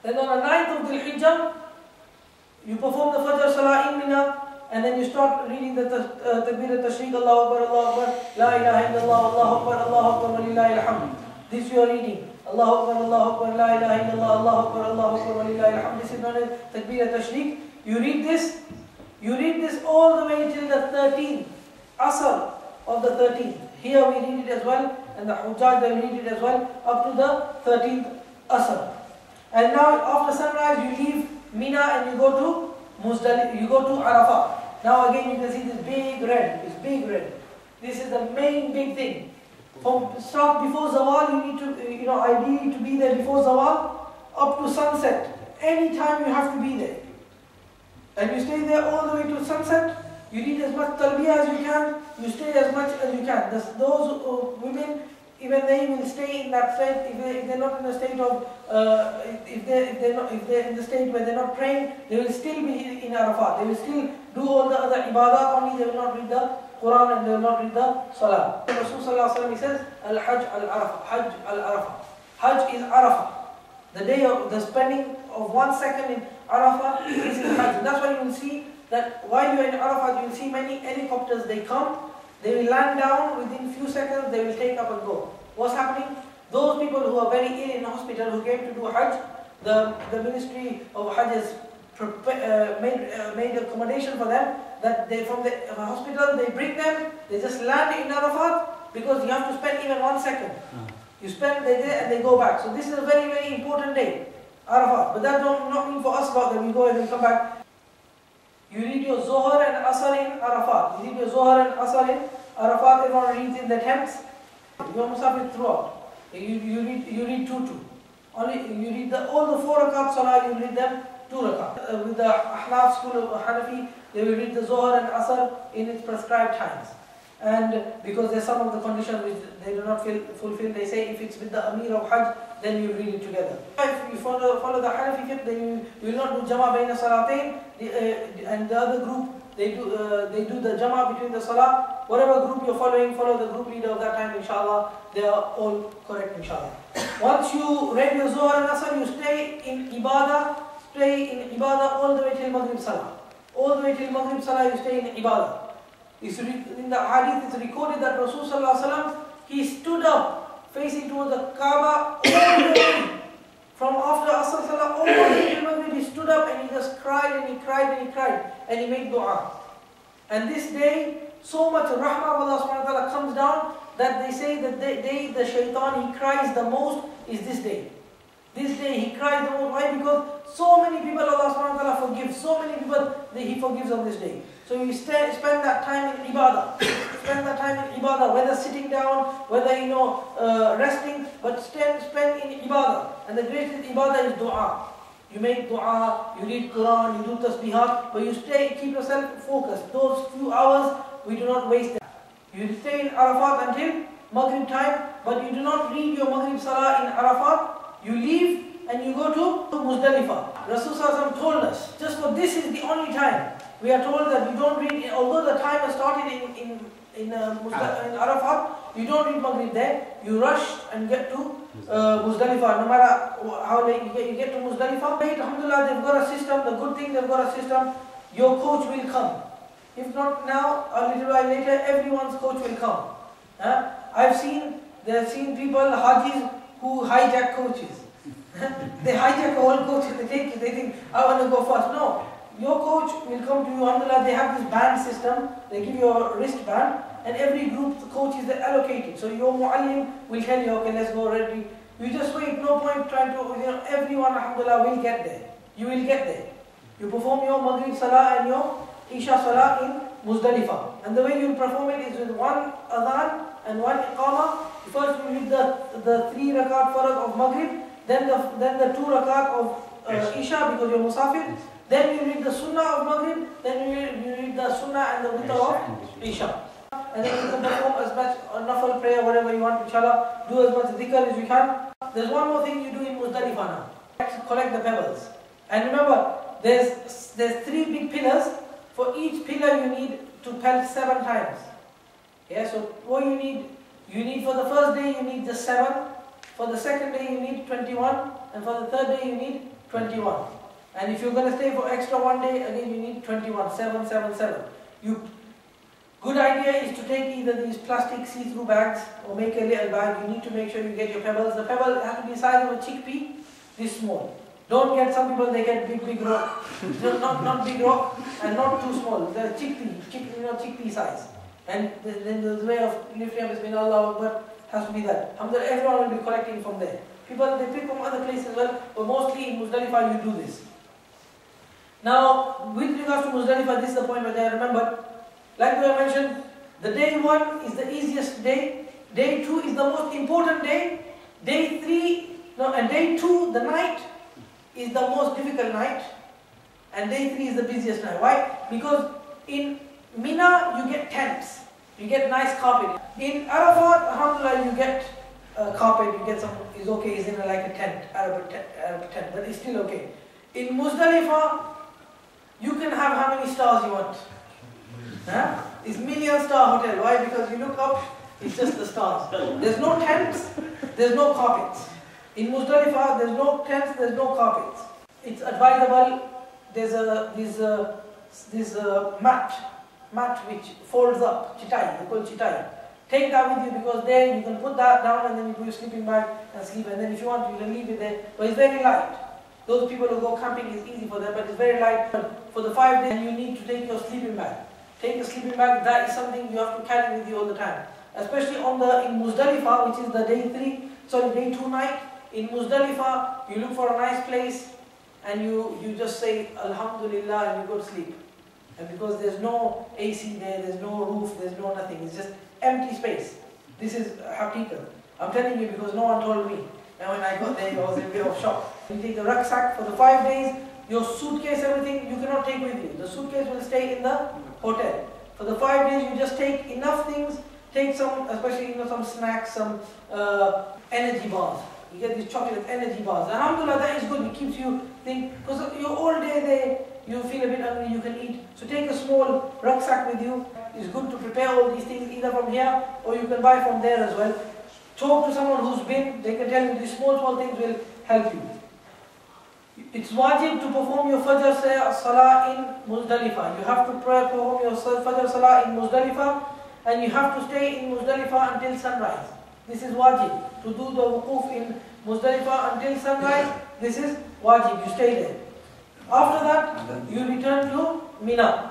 Then on the 9th of Dhul Hijjah, you perform the Fajr Salah in Mina, and then you start reading the Takbir al-Tashriq, Allahu Akbar, Allahu Akbar, La ilaha illallah, Allahu Akbar, Allahu Akbar, wa lillahi alhamd. This you are reading. Allahu Akbar, Allahu Akbar, La ilaha illallah, Allahu Akbar, Allahu Akbar, wa lillahi alhamd. This is known as Takbir al-Tashriq. You read this all the way till the 13th, Asr of the 13th. Here we read it as well, and the Hujjaj they read it as well, up to the 13th Asr. And now after sunrise you leave Mina and you go to Muzdalifah, you go to Arafah. Now again you can see this big red, This is the main big thing. From start before Zawal, you need to, ideally to be there before Zawal, up to sunset. Anytime you have to be there. And you stay there all the way to sunset. You read as much talbiyah as you can, you stay as much as you can. Those women, even they will stay in that state, if they're not in a state of, if they're in the state where they're not praying, they will still be in Arafat. They will still do all the other ibadat, only they will not read the Qur'an and they will not read the Salah. Rasulullah he says, Al-Hajj al-Arafah, Hajj al-Arafah. Hajj is Arafah. The day of the spending of 1 second in Arafah is Hajj. And that's why you will see that while you're in Arafah, you will see many helicopters, they come, they will land down within few seconds, they will take up and go. What's happening? Those people who are very ill in hospital, who came to do Hajj, the Ministry of Hajj has made accommodation for them, that they from the hospital, they bring them, they just land in Arafat, because you have to spend even 1 second. You spend the day and they go back. So this is a very, very important day, Arafat. But that does not mean for us about that we go and we come back. You read your Zohar and Asr in Arafat. You read your Zohar and Asr in Arafat. Everyone reads in the tents. You are Musafir throughout. You read 2-2. Only you read all the 4 rakat salah. You read them 2 rakat. With the Ahnaf school of Hanafi, they will read the Zohar and Asr in its prescribed times. And because there's some of the conditions which they do not fulfill, they say if it's with the Amir of Hajj, then you read it together. If you follow the Hanafi fiqh, then you will not do Jama Baina Salatain, and the other group, they do the Jama between the Salah. Whatever group you're following, follow the group leader of that time, inshallah. They are all correct, inshallah. Once you read your Zohar and Asr, you stay in Ibadah all the way till Maghrib Salah. All the way till Maghrib Salah, you stay in Ibadah. In the hadith, it's recorded that Rasulullah he stood up facing towards the Kaaba all the way from after Asr Salah all the way till Maghrib. He stood up and he just cried and he cried and he cried and he made dua. And this day, so much rahmah of Allah subhanahu wa ta'ala comes down that they say that the day the shaitan he cries the most is this day. This day he cries the most. Why? Because so many people Allah subhanahu wa ta'ala forgives. So many people he forgives on this day. So you spend that time in ibadah. Spend that time in ibadah, whether sitting down, whether resting, but spend in ibadah. And the greatest ibadah is dua. You make dua, you read Qur'an, you do tasbihat, but you keep yourself focused. Those few hours, we do not waste them. You stay in Arafat until Maghrib time, but you do not read your Maghrib Salah in Arafat. You leave and you go to Muzdalifah. Rasulullah told us, just for this is the only time. We are told that you don't read, although the time has started in Arafat, you don't read Maghrib there. You rush and get to Muzdalifah. No matter how late you get to Muzdalifah. Alhamdulillah, they've got a system. The good thing, they've got a system. Your coach will come. If not now, a little while later, everyone's coach will come. I've seen people, Hajis, who hijack coaches. They hijack all coaches. They think, I want to go first. No. Your coach will come to you, alhamdulillah, they have this band system, they give you a wristband, and every group, the coach is allocated. So your muallim will tell you, okay, let's go ready. You just wait, no point trying to, everyone, alhamdulillah, will get there. You will get there. You perform your Maghrib Salah and your Isha Salah in Muzdalifah. And the way you perform it is with 1 adhan and 1 iqamah. First you read the 3 rakat farad of Maghrib, then the 2 rakat of Isha because you're Musafir. Then you read the Sunnah of Maghrib, then you read the Sunnah and the Witr of Isha. And then you can perform as much nafal prayer, whatever you want, inshallah. Do as much dhikr as you can. There's one more thing you do in Muzdalifah now. Collect the pebbles. And remember, there's 3 big pillars. For each pillar you need to pelt 7 times. Yeah, so what you need for the first day you need just 7. For the second day you need 21. And for the third day you need 21. And if you're going to stay for extra one day, again you need 21, 7, 7, 7. Good idea is to take either these plastic see-through bags or make a little bag. You need to make sure you get your pebbles. The pebble has to be the size of a chickpea, this small. Don't get, some people they get big rock. not big rock and not too small. The chickpea size. And then the way of lifting up is between Allah, but has to be that. Everyone will be collecting from there. People, they pick from other places as well, but mostly in Muzdalifah you do this. Now, with regards to Muzdalifah, this is the point that I remembered. Like I mentioned, the day 1 is the easiest day. Day 2 is the most important day. Day 2, the night, is the most difficult night. And day 3 is the busiest night. Why? Because in Mina, you get tents. You get nice carpet. In Arafat, alhamdulillah, you get carpet, you get some, is okay, it's in like a tent, Arab tent, but it's still okay. In Muzdalifah, you can have how many stars you want. Huh? It's million-star hotel. Why? Because you look up, it's just the stars. There's no tents, there's no carpets. In Muzdalifah, there's no tents, there's no carpets. It's advisable, there's a mat which folds up, chitai, they call it chitai. Take that with you because there you can put that down and then you put your sleeping bag and sleep, and then if you want you can leave it there. But it's very light. Those people who go camping, it's easy for them, but it's very light. For the 5 days you need to take your sleeping bag. Take a sleeping bag, that is something you have to carry with you all the time. Especially in Muzdalifah, which is the day 2 night. In Muzdalifah, you look for a nice place and you just say Alhamdulillah and you go to sleep. And because there's no AC there, there's no roof, there's no nothing, it's just empty space. This is haqiqah. I'm telling you because no one told me. And when I got there, I was in a bit of shock. You take the rucksack for the 5 days, your suitcase, everything, you cannot take with you. The suitcase will stay in the hotel. For the 5 days, you just take enough things, take some, especially some snacks, some energy bars. You get these chocolate energy bars. Alhamdulillah, that is good. It keeps you think, because you're all day there, you feel a bit hungry, you can eat. So take a small rucksack with you. It's good to prepare all these things either from here or you can buy from there as well. Talk to someone who's been, they can tell you these small things will help you. It's wajib to perform your Fajr Salah in Muzdalifah. You have to perform your Fajr Salah in Muzdalifah and you have to stay in Muzdalifah until sunrise. This is wajib. To do the wukuf in Muzdalifah until sunrise, this is wajib. You stay there. After that, you return to Mina.